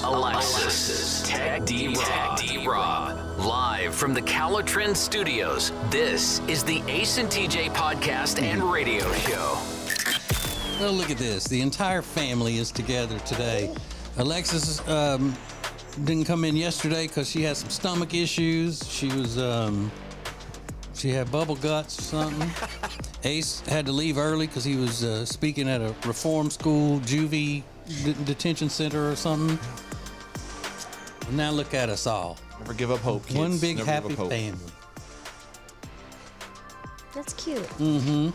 Alexis, Tech D-Rob, live from the Calatrend Studios. This is the Ace and TJ podcast and radio show. Well, look at this. The entire family is together today. Alexis didn't come in yesterday because she had some stomach issues. She had bubble guts or something. Ace had to leave early because he was speaking at a reform school, juvie detention center or something. And now look at us all. Never give up hope, kids. One big Never happy give up hope. family. That's cute. And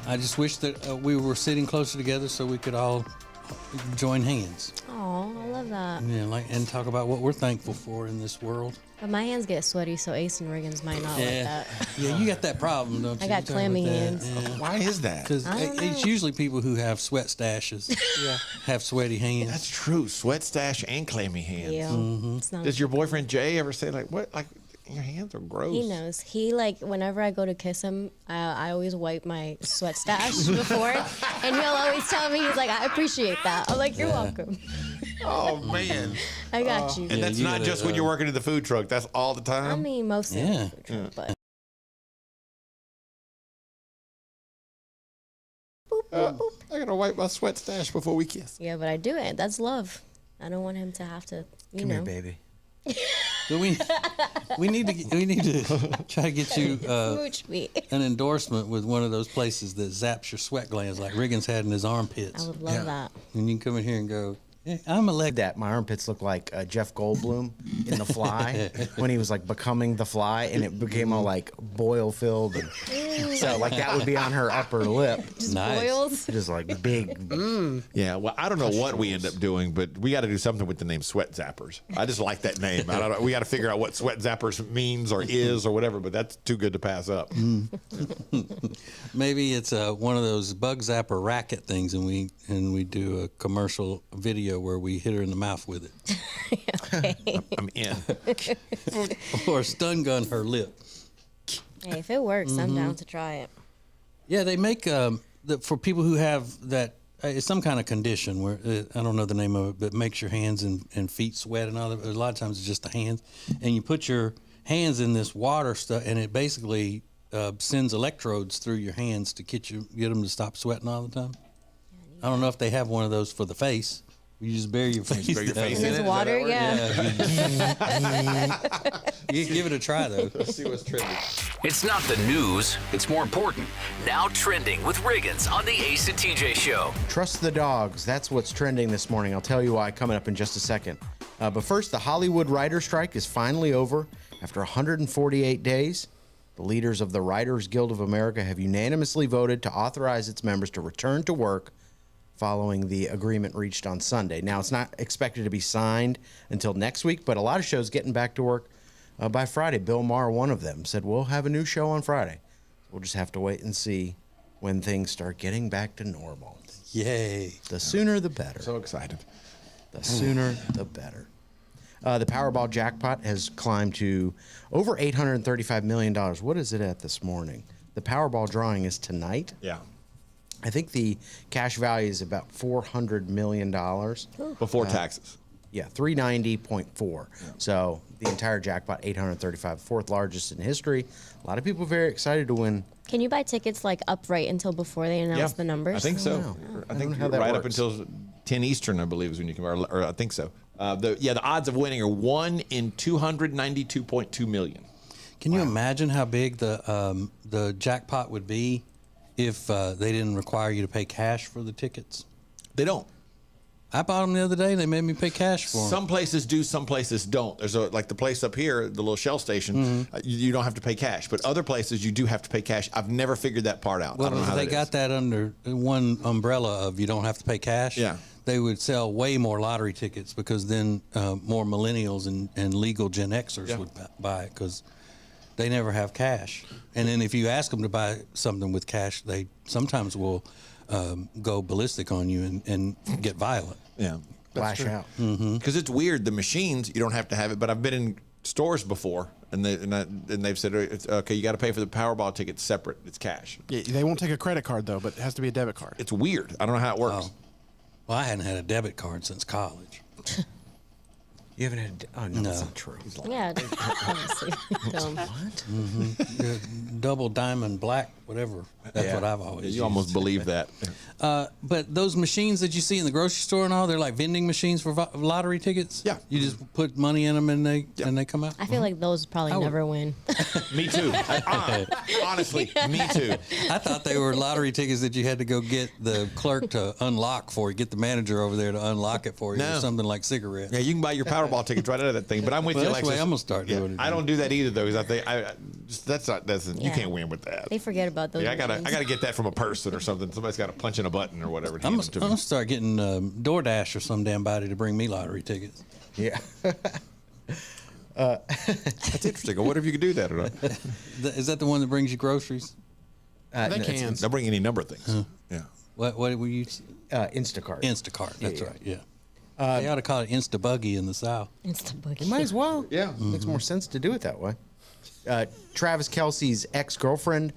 I just wish that we were sitting closer together so we could all join hands. Oh, I love that. Yeah, and talk about what we're thankful for in this world. But my hands get sweaty, so Ace and Riggins might not like that. Yeah, you got that problem, don't you? I got You talk clammy about that. hands. Yeah. Why is that? Because I don't know. it's usually people who have sweat stashes have sweaty hands. That's true. Sweat stash and clammy hands. Yeah. It's not Does your boyfriend Jay ever say like, "What? Like your hands are gross"? He knows. He whenever I go to kiss him, I always wipe my sweat stash before, and he'll always tell me, he's like, "I appreciate that." I'm like, "You're welcome. Oh man. I got you." And that's you not gotta, just when you're working in the food truck. That's all the time. I mean, mostly, Yeah. but. Boop, boop, boop. I gotta wipe my sweat stash before we kiss. Yeah, but I do it. That's love. I don't want him to have to, you know. baby. But we need to try to get you Smooch me. an endorsement with one of those places that zaps your sweat glands like Riggins had in his armpits. I would love that. And you can come in here and go, yeah, I'm a leg. That my armpits look like Jeff Goldblum in The Fly when he was like becoming the Fly, and it became all like boil filled, and so like that would be on her upper lip, Just Nice. boils. just like big. Yeah. Well, I don't know what we end up doing, but we got to do something with the name Sweat Zappers. I just like that name. I don't know. We got to figure out what Sweat Zappers means or is or whatever. But that's too good to pass up. Maybe it's one of those bug zapper racket things, and we do a commercial video where we hit her in the mouth with it, I'm in. or stun gun her lip. Hey, if it works, I'm down to try it. Yeah, they make for people who have that. It's some kind of condition where I don't know the name of it, but makes your hands and feet sweat and all that. A lot of times it's just the hands, and you put your hands in this water stuff, and it basically sends electrodes through your hands to get them to stop sweating all the time. I don't know if they have one of those for the face. You just bury your face. bury your down face there. in His it? water, Is that yeah. You give it a try though. Let's see what's trending. It's not the news, it's more important. Now trending with Riggins on the Ace and TJ show. Trust the dogs. That's what's trending this morning. I'll tell you why coming up in just a second. But first, the Hollywood writer strike is finally over after 148 days. The leaders of the Writers Guild of America have unanimously voted to authorize its members to return to work following the agreement reached on Sunday. Now, it's not expected to be signed until next week, but a lot of shows getting back to work by Friday. Bill Maher, one of them, said we'll have a new show on Friday. We'll just have to wait and see when things start getting back to normal. Yay! The sooner, the better. So excited. The sooner, the better. The Powerball jackpot has climbed to over $835 million. What is it at this morning? The Powerball drawing is tonight. Yeah. I think the cash value is about $400 million. Before taxes. Yeah, 390.4. So the entire jackpot, 835, fourth largest in history. A lot of people very excited to win. Can you buy tickets like up right until before they announce the numbers? I think so. know. I I think don't know how that right up works. until 10 Eastern, I believe, is when you can, or I think so. The odds of winning are 1 in 292.2 million. Can you imagine how big the jackpot would be if they didn't require you to pay cash for the tickets? They don't. I bought them the other day. They made me pay cash for them. Some places do, some places don't. There's like the place up here, the little Shell station. You don't have to pay cash, but other places you do have to pay cash. I've never figured that part out. I Well, don't know if how they that got is. that under one umbrella of you don't have to pay cash, Yeah. they would sell way more lottery tickets because then more millennials and legal Gen Xers would buy it because they never have cash. And then if you ask them to buy something with cash, they sometimes will go ballistic on you and get violent. Yeah. Flash out. Because it's weird. The machines, you don't have to have it, but I've been in stores before And they've said, okay, you got to pay for the Powerball ticket separate. It's cash. Yeah, they won't take a credit card though, but it has to be a debit card. It's weird. I don't know how it works. Well, I hadn't had a debit card since college. You haven't had. Oh no, that's not true. Yeah, obviously. Dumb. Yeah, double diamond black, whatever. That's what I've always used. You almost believe that. But those machines that you see in the grocery store and all, they're like vending machines for lottery tickets. Yeah. You just put money in them and they come out. I feel like those probably never win. Me too. Honestly, me too. I thought they were lottery tickets that you had to go get the clerk to unlock for you, get the manager over there to unlock it for you, or something like cigarettes. Yeah, you can buy your Powerball tickets right out of that thing. But I'm with Well, you, that's the Alexis. way I'm gonna start doing it. I don't do that either, though, because I think you can't win with that. They forget about those. Yeah, I machines. gotta get that from a person or something. Somebody's got to punch in a button or whatever. to I'm hand them to gonna me. start getting DoorDash or some damn body to bring me lottery tickets. Yeah. That's interesting. I wonder if you could do that or not. Is that the one that brings you groceries? They no, can. They'll bring any number of things. Yeah. What were you? Instacart. Instacart. That's yeah. right. Yeah. They ought to call it Insta Buggy in the South. It's the boogie. Might as well. Yeah. Makes more sense to do it that way. Travis Kelce's ex-girlfriend,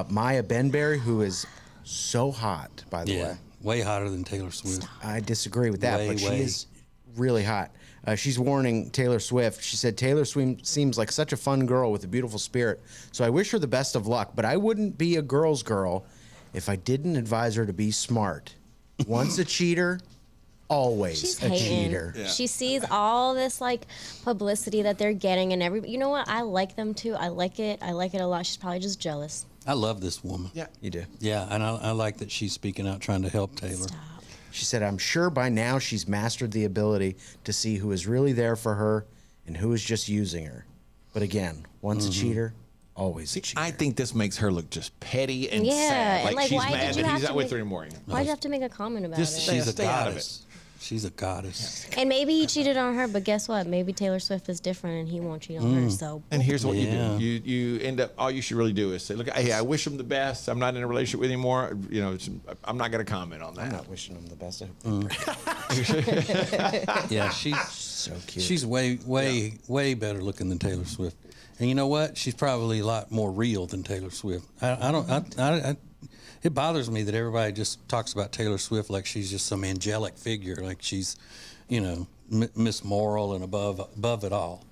Maya Benberry, who is so hot, by the way. Way hotter than Taylor Swift. I disagree with that, Way, but she way. is really hot. She's warning Taylor Swift. She said, Taylor Swift seems like such a fun girl with a beautiful spirit, so I wish her the best of luck, but I wouldn't be a girl's girl if I didn't advise her to be smart. Once a cheater, always She's a hating. cheater. Yeah. She sees all this like publicity that they're getting, and you know what? I like them too. I like it. I like it a lot. She's probably just jealous. I love this woman. Yeah. You do. Yeah, and I like that she's speaking out, trying to help Taylor. Stop. She said, I'm sure by now she's mastered the ability to see who is really there for her and who is just using her. But again, once a cheater, always a cheater. I think this makes her look just petty and Yeah, sad. and, Like, like, she's why mad did you that have he's to not with make- her anymore. Why'd you have to make a comment about Just it? say- She's a Stay out of goddess. She's a goddess. And maybe he cheated on her, but guess what? Maybe Taylor Swift is different, and he won't cheat on her. So And here's what Yeah. you do. You end up, all you should really do is say, look, hey, I wish him the best. I'm not in a relationship with him anymore. You know, I'm not going to comment on that. I'm not wishing him the best. Yeah, she's So cute. she's way better looking than Taylor Swift. And you know what? She's probably a lot more real than Taylor Swift. It bothers me that everybody just talks about Taylor Swift like she's just some angelic figure, like she's, you know, Miss Moral and above it all.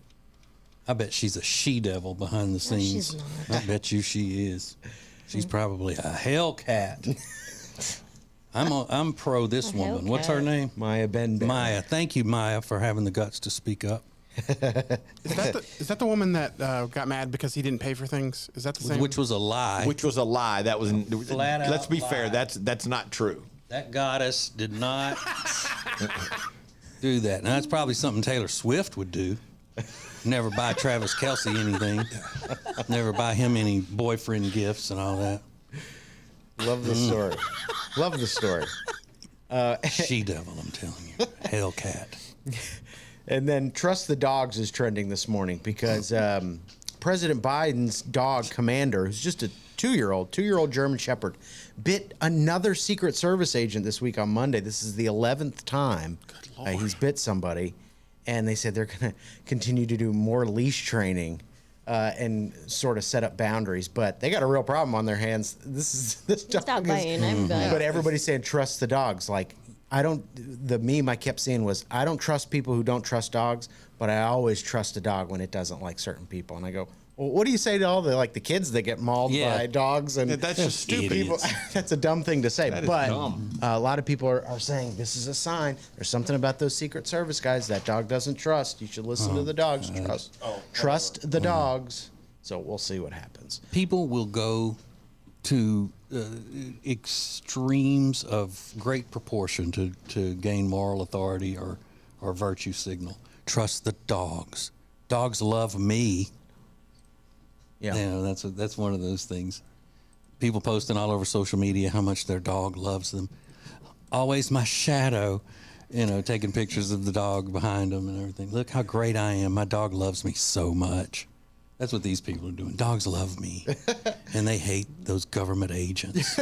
I bet she's a she-devil behind the scenes. she's not. I bet you she is. She's probably a Hellcat. I'm pro this woman. What's her Hellcat. name? Maya Benberry. Maya. Thank you, Maya, for having the guts to speak up. Is that the woman that got mad because he didn't pay for things? Is that the same? Which was a lie. Which was a lie. That was, Flat out let's be lie. fair. That's not true. That goddess did not do that. Now, that's probably something Taylor Swift would do. Never buy Travis Kelce anything. Never buy him any boyfriend gifts and all that. Love the story. Love the story. She-devil, I'm telling you. Hellcat. And then Trust the Dogs is trending this morning because President Biden's dog, Commander, who's just a two-year-old German Shepherd, bit another Secret Service agent this week on Monday. This is the 11th time he's bit somebody. And they said they're going to continue to do more leash training and sort of set up boundaries. But they got a real problem on their hands. This dog stop is- biting everybody. But everybody's saying trust the dogs. Like, the meme I kept seeing was, I don't trust people who don't trust dogs, but I always trust a dog when it doesn't like certain people. And I go, well, what do you say to all the kids that get mauled Yeah. by dogs? And Yeah, that's just stupid. people, that's a dumb thing to say. That is But dumb. a lot of people are saying this is a sign. There's something about those Secret Service guys that dog doesn't trust. You should listen to the dogs. Trust the dogs. So we'll see what happens. People will go to extremes of great proportion to gain moral authority or virtue signal. Trust the dogs. Dogs love me. Yeah. You know, that's one of those things. People posting all over social media how much their dog loves them. Always my shadow, you know, taking pictures of the dog behind them and everything. Look how great I am. My dog loves me so much. That's what these people are doing. Dogs love me, and they hate those government agents.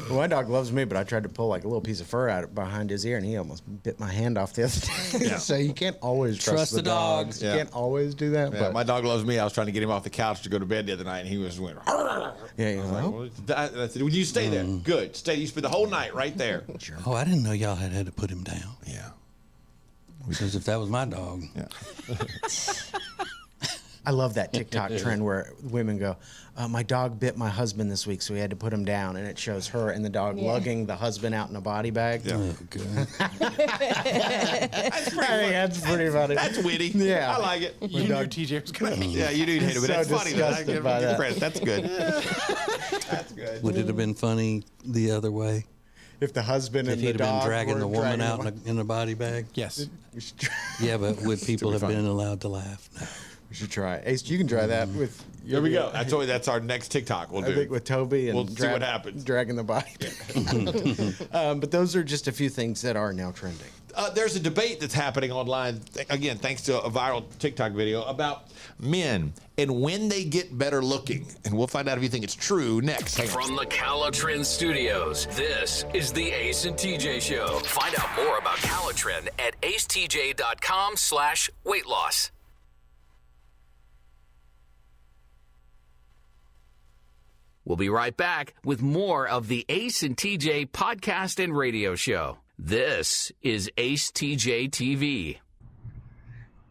Well, my dog loves me, but I tried to pull like a little piece of fur out behind his ear, and he almost bit my hand off the other day. Yeah. So you can't always trust the dogs. Yeah. You can't always do that. Yeah, but my dog loves me. I was trying to get him off the couch to go to bed the other night, and he was went. yeah, you know. I said, "Would you stay there? Good. Stay. You spend the whole night right there." Oh, I didn't know y'all had to put him down. Yeah. Because if that was my dog, Yeah. I love that TikTok trend where women go, my dog bit my husband this week, so we had to put him down. And it shows her and the dog lugging the husband out in a body bag. Yeah. oh, God. That's pretty funny. That's witty. Yeah. I like it. You knew TJ was going to Yeah, you do hate it, but So that's funny. Though. I disgusted give by you that. credit. That's good. That's good. Would it have been funny the other way? If the husband If and he'd the have been dog dragging were the woman dragging out in a body bag? Yes. We should try, Yeah, but would people have funny. been allowed to laugh? No. we should try. Ace, you can try that with. There we go. That's our next TikTok. We'll I do. think with Toby and We'll see what happens. dragging the body. But those are just a few things that are now trending. There's a debate that's happening online, again, thanks to a viral TikTok video, about men and when they get better looking. And we'll find out if you think it's true next. Hang on. From the Calitrin Studios, this is the Ace and TJ Show. Find out more about Calitrin at acetj.com/weight loss. We'll be right back with more of the Ace and TJ podcast and radio show. This is Ace TJ TV.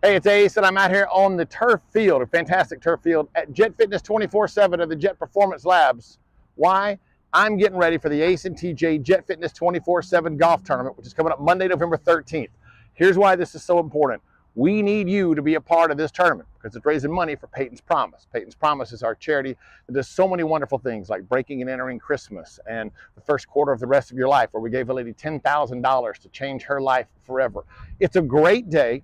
Hey, it's Ace, and I'm out here on the turf field, a fantastic turf field at Jet Fitness 24/7 of the Jet Performance Labs. Why? I'm getting ready for the Ace and TJ Jet Fitness 24/7 golf tournament, which is coming up Monday, November 13th. Here's why this is so important. We need you to be a part of this tournament because it's raising money for Peyton's Promise. Peyton's Promise is our charity that does so many wonderful things like breaking and entering Christmas and the first quarter of the rest of your life, where we gave a lady $10,000 to change her life forever. It's a great day,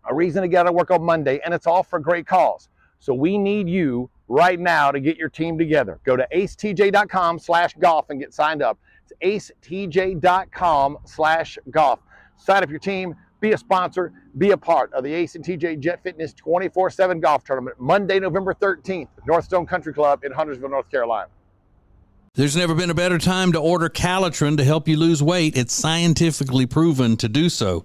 a reason to get out of work on Monday, and it's all for a great cause. So we need you right now to get your team together. Go to acetj.com/golf and get signed up. It's acetj.com/golf. Sign up your team. Be a sponsor, be a part of the Ace and TJ Jet Fitness 24/7 golf tournament, Monday, November 13th, at Northstone Country Club in Huntersville, North Carolina. There's never been a better time to order Calitrin to help you lose weight. It's scientifically proven to do so.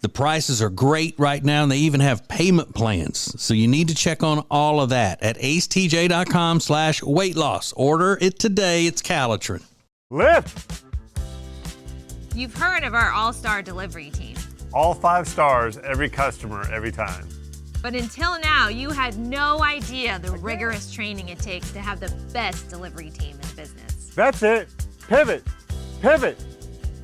The prices are great right now, and they even have payment plans. So you need to check on all of that at acetj.com/weight loss. Order it today. It's Calitrin. Lift! You've heard of our all-star delivery team. All 5 stars, every customer, every time. But until now, you had no idea the rigorous training it takes to have the best delivery team in business. That's it. Pivot. Pivot.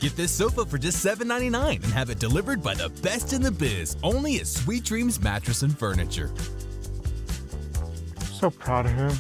Get this sofa for just $7.99 and have it delivered by the best in the biz, only at Sweet Dreams Mattress and Furniture. So proud of him.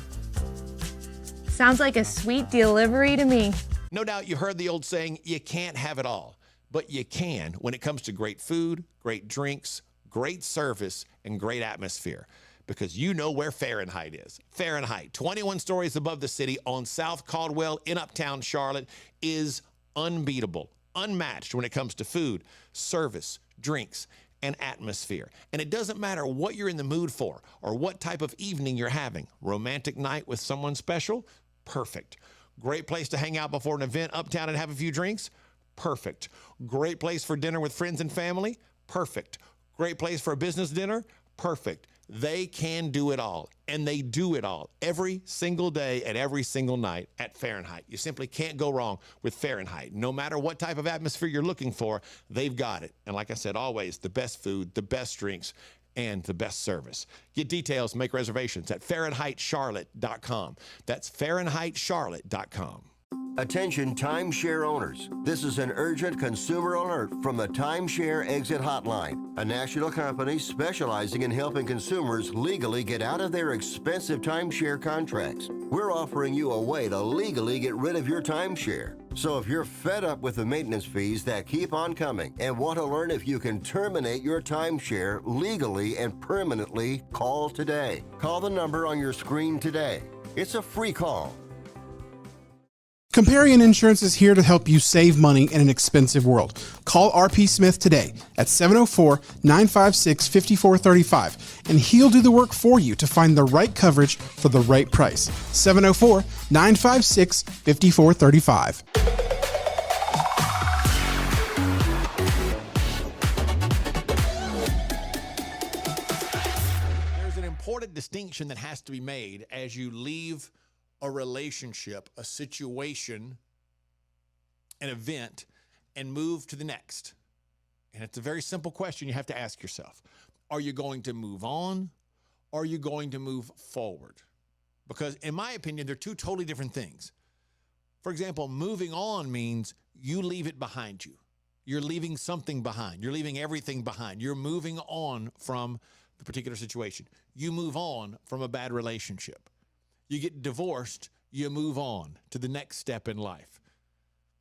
Sounds like a sweet delivery to me. No doubt you heard the old saying, you can't have it all. But you can when it comes to great food, great drinks, great service, and great atmosphere. Because you know where Fahrenheit is. Fahrenheit, 21 stories above the city on South Caldwell in Uptown Charlotte, is unbeatable, unmatched when it comes to food, service, drinks, and atmosphere. And it doesn't matter what you're in the mood for or what type of evening you're having. Romantic night with someone special? Perfect. Great place to hang out before an event uptown and have a few drinks? Perfect. Great place for dinner with friends and family? Perfect. Great place for a business dinner? Perfect. They can do it all, and they do it all every single day and every single night at Fahrenheit. You simply can't go wrong with Fahrenheit. No matter what type of atmosphere you're looking for, they've got it. And like I said, always the best food, the best drinks, and the best service. Get details, make reservations at FahrenheitCharlotte.com. That's FahrenheitCharlotte.com. Attention timeshare owners. This is an urgent consumer alert from the Timeshare Exit Hotline, a national company specializing in helping consumers legally get out of their expensive timeshare contracts. We're offering you a way to legally get rid of your timeshare. So if you're fed up with the maintenance fees that keep on coming and want to learn if you can terminate your timeshare legally and permanently, call today. Call the number on your screen today. It's a free call. Comparion Insurance is here to help you save money in an expensive world. Call RP Smith today at 704-956-5435, and he'll do the work for you to find the right coverage for the right price. 704-956-5435. There's an important distinction that has to be made as you leave a relationship, a situation, an event, and move to the next. And it's a very simple question you have to ask yourself. Are you going to move on, or are you going to move forward? Because in my opinion, they're two totally different things. For example, moving on means you leave it behind you. You're leaving something behind. You're leaving everything behind. You're moving on from the particular situation. You move on from a bad relationship. You get divorced, you move on to the next step in life.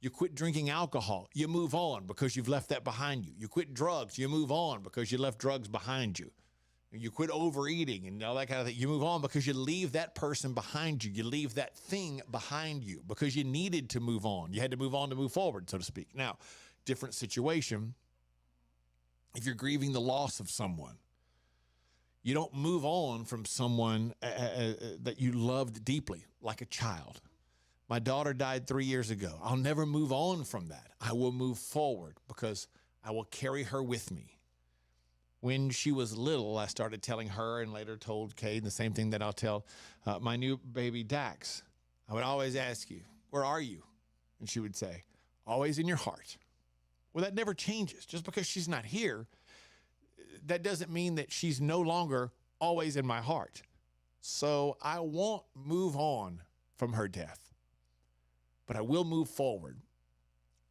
You quit drinking alcohol, you move on because you've left that behind you. You quit drugs, you move on because you left drugs behind you. You quit overeating and all that kind of thing. You move on because you leave that person behind you. You leave that thing behind you because you needed to move on. You had to move on to move forward, so to speak. Now, different situation. If you're grieving the loss of someone, you don't move on from someone that you loved deeply, like a child. My daughter died 3 years ago. I'll never move on from that. I will move forward because I will carry her with me. When she was little, I started telling her and later told Cade the same thing that I'll tell my new baby Dax. I would always ask you, where are you? And she would say, always in your heart. Well, that never changes. Just because she's not here, that doesn't mean that she's no longer always in my heart. So I won't move on from her death, but I will move forward.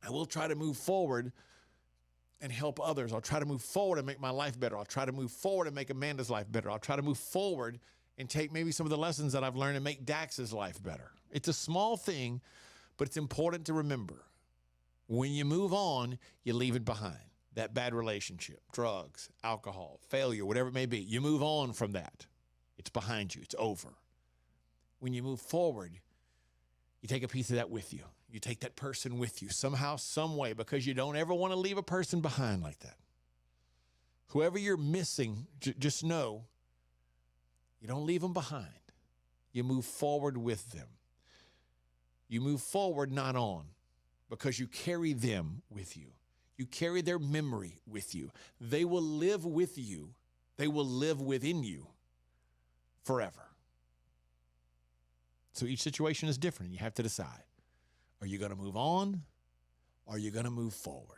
I will try to move forward and help others. I'll try to move forward and make my life better. I'll try to move forward and make Amanda's life better. I'll try to move forward and take maybe some of the lessons that I've learned and make Dax's life better. It's a small thing, but it's important to remember. When you move on, you leave it behind. That bad relationship, drugs, alcohol, failure, whatever it may be, you move on from that. It's behind you. It's over. When you move forward, you take a piece of that with you. You take that person with you somehow, some way, because you don't ever want to leave a person behind like that. Whoever you're missing, just know you don't leave them behind. You move forward with them. You move forward, not on, because you carry them with you. You carry their memory with you. They will live with you. They will live within you forever. So each situation is different. You have to decide. Are you going to move on? Or are you going to move forward?